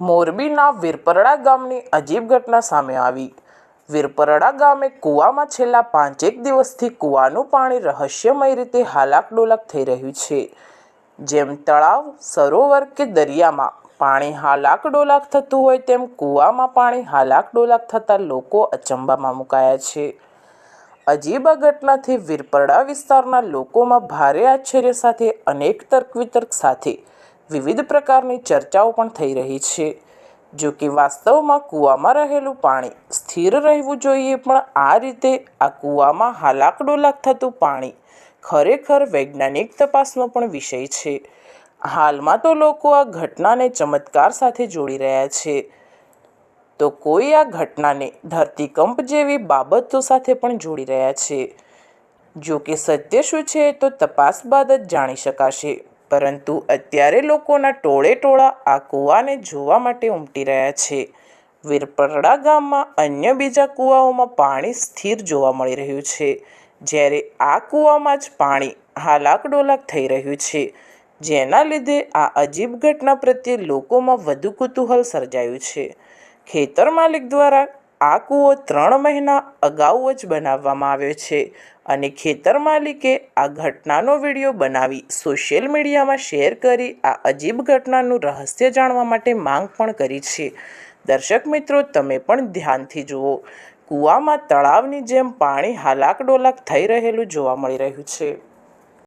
મોરબીના વીરપરડા ગામની અજીબ ઘટના સામે આવી। વીરપરડા ગામે કૂવામાં છેલ્લા 5 દિવસથી કૂવાનું પાણી રહસ્યમય રીતે હાલાક-ડોલાક થઈ રહ્યું છે। જેમ તળાવ, સરોવર કે દરિયામાં પાણી હાલાક-ડોલાક થતું હોય તેમ કૂવામાં પાણી હાલાક-ડોલાક થતાં લોકો અચંબામાં મુકાયા છે। અજીબ આ ઘટનાથી વીરપરડા વિસ્તારના લોકોમાં ભારે આશ્ચર્ય સાથે અનેક તર્ક-વિતર્ક સાથે વિવિધ પ્રકારની ચર્ચાઓ પણ થઈ રહી છે। જો કે વાસ્તવમાં કૂવામાં રહેલું પાણી સ્થિર રહેવું જોઈએ, પણ આ રીતે આ કૂવામાં હાલાક-ડોલાક થતું પાણી ખરેખર વૈજ્ઞાનિક તપાસનો પણ વિષય છે। હાલમાં તો લોકો આ ઘટનાને ચમત્કાર સાથે જોડી રહ્યા છે, તો કોઈ આ ઘટનાને ધરતીકંપ જેવી બાબતો સાથે પણ જોડી રહ્યા છે। જો કે સત્ય શું છે તો તપાસ બાદ જ જાણી શકાશે, પરંતુ અત્યારે લોકોના ટોળે-ટોળા આ કૂવાને જોવા માટે ઉમટી રહ્યા છે। વીરપરડા ગામમાં અન્ય બીજા કૂવાઓમાં પાણી સ્થિર જોવા મળી રહ્યું છે, જ્યારે આ કૂવામાં જ પાણી હાલાક-ડોલાક થઈ રહ્યું છે, જેના લીધે આ અજીબ ઘટના પ્રત્યે લોકોમાં વધુ કુતૂહલ સર્જાયું છે। ખેતર માલિક દ્વારા આ કૂવો 3 મહિના અગાઉ જ બનાવવામાં આવ્યો છે અને ખેતર માલિકે આ ઘટનાનો વિડીયો બનાવી સોશિયલ મીડિયામાં શેર કરી આ અજીબ ઘટનાનું રહસ્ય જાણવા માટે માંગ પણ કરી છે। દર્શક મિત્રો, તમે પણ ધ્યાનથી જુઓ, કૂવામાં તળાવની જેમ પાણી હાલાક-ડોલાક થઈ રહેલું જોવા મળી રહ્યું છે।